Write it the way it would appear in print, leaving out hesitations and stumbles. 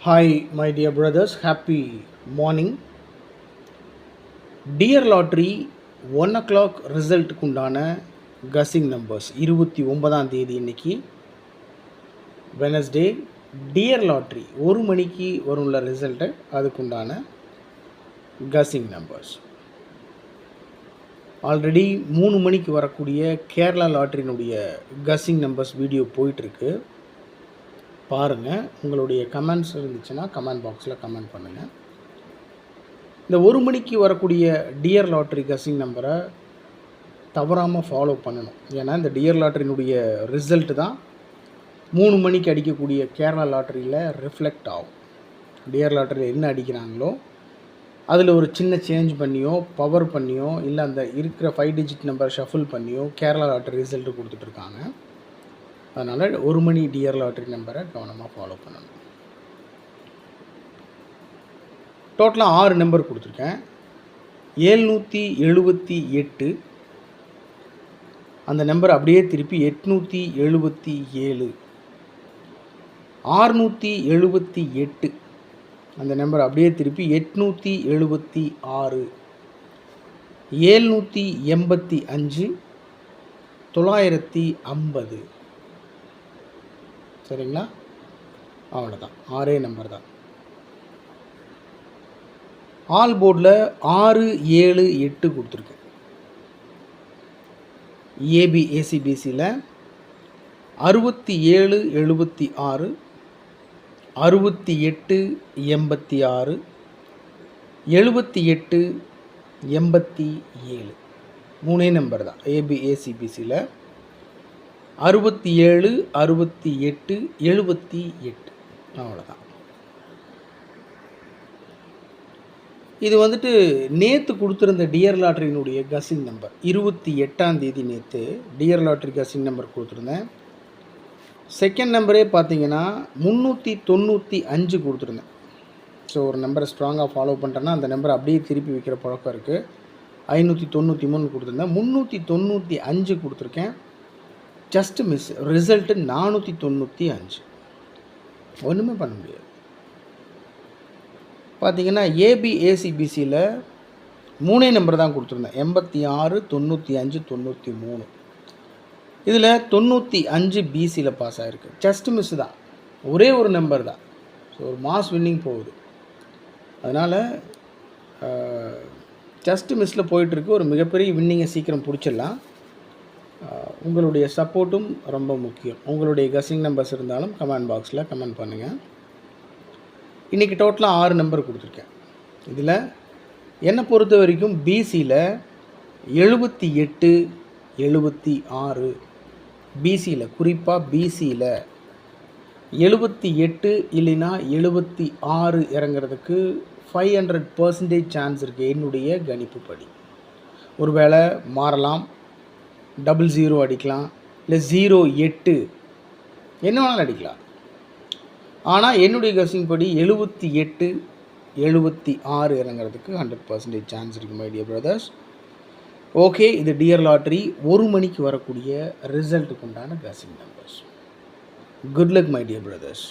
Hi, my dear brothers. Happy morning. Dear Lottery 1 o'clock ரிசல்ட்டுக்கு உண்டான guessing numbers 29ஆம் தேதி இன்னைக்கு Wednesday. Dear lottery 1 மணிக்கு வரும்ல ரிசல்ட்டு, அதுக்குண்டான கசிங் நம்பர்ஸ். ஆல்ரெடி 3 மணிக்கு வரக்கூடிய கேரளா லாட்ரியினுடைய கசிங் நம்பர்ஸ் வீடியோ போயிட்டுருக்கு, பாருங்கள். உங்களுடைய கமெண்ட்ஸ் இருந்துச்சுன்னா கமெண்ட் பாக்ஸில் கமெண்ட் பண்ணுங்கள். இந்த 1 மணிக்கு வரக்கூடிய டியர் லாட்ரி கசிங் நம்பரை தவறாமல் ஃபாலோ பண்ணணும். ஏன்னா இந்த டியர் லாட்ரியினுடைய ரிசல்ட்டு தான் 3 மணிக்கு அடிக்கக்கூடிய கேரளா லாட்ரியில் ரிஃப்ளெக்ட் ஆகும். டியர் லாட்ரியில் என்ன அடிக்கிறாங்களோ அதில் ஒரு சின்ன சேஞ்ச் பண்ணியோ பவர் பண்ணியோ இல்லை அந்த இருக்கிற 5 டிஜிட் நம்பர் ஷஃபில் பண்ணியோ கேரளா லாட்ரி ரிசல்ட்டு கொடுத்துட்ருக்காங்க. அதனால் 1 மணி டியர் லாட்ரி நம்பரை கவனமாக ஃபாலோ பண்ணணும். டோட்டலாக 6 நம்பர் கொடுத்துருக்கேன். 778, அந்த நம்பர் அப்படியே திருப்பி 877, 678, அந்த நம்பர் அப்படியே திருப்பி 876, 785, 950. சரிங்களா? அவ்வளோதான், 6 நம்பர் தான். ஆல் போர்டில் 6, 7, 8 கொடுத்துருக்கேன். ஏபிசியில் 67, 76, 68, 86, 78, 87, 3 நம்பர் தான். ஏபிசியில் 67, 68, 78, அவ்வளோதான். இது வந்துட்டு நேற்று கொடுத்துருந்த டியர் லாட்ரியினுடைய கசிங் நம்பர் 28ஆம் தேதி நேற்று டியர் லாட்ரி கசிங் நம்பர் கொடுத்துருந்தேன். செகண்ட் நம்பரே பார்த்தீங்கன்னா 395 கொடுத்துருந்தேன். ஸோ ஒரு நம்பரை ஸ்ட்ராங்காக ஃபாலோ பண்ணுறேன்னா அந்த நம்பரை அப்படியே திருப்பி வைக்கிற பழக்கம் இருக்குது. 593 கொடுத்துருந்தேன், 395 கொடுத்துருக்கேன். Just miss. ரிசல்ட்டு 495. ஒன்றுமே பண்ண முடியாது. பார்த்தீங்கன்னா ஏபிசியில் 3 நம்பர் தான் கொடுத்துருந்தேன். 86, 95, 93. இதில் 95 பிசியில் பாஸ் ஆகிருக்கு. ஜஸ்ட் மிஸ் தான், ஒரே ஒரு நம்பர் தான். ஸோ ஒரு மாஸ் வின்னிங் போகுது. அதனால் ஜஸ்ட் மிஸ்ஸில் போயிட்டுருக்கு. ஒரு மிகப்பெரிய வின்னிங்கை சீக்கிரம் பிடிச்சிடலாம். உங்களுடைய சப்போர்ட்டும் ரொம்ப முக்கியம். உங்களுடைய கசிங் நம்பர்ஸ் இருந்தாலும் கமெண்ட் பாக்ஸில் கமெண்ட் பண்ணுங்கள். இன்றைக்கி டோட்டலாக 6 நம்பர் கொடுத்துருக்கேன். இதில் என்னை பொறுத்த வரைக்கும் பிசியில் 78, 76, பிசியில் குறிப்பாக பிசியில் 78 இல்லைன்னா 76 இறங்கிறதுக்கு 500% சான்ஸ் இருக்குது என்னுடைய கணிப்புப்படி. ஒருவேளை மாறலாம், 00 அடிக்கலாம், இல்லை 08 என்ன வேணாலும் அடிக்கலாம். ஆனால் என்னுடைய கசிங் படி 78, 76 இறங்கிறதுக்கு 100% சான்ஸ் இருக்குது மை டியர் பிரதர்ஸ். ஓகே, இது டியர் லாட்ரி 1 மணிக்கு வரக்கூடிய ரிசல்ட்டுக்கு உண்டான guessing numbers. Good luck my dear brothers.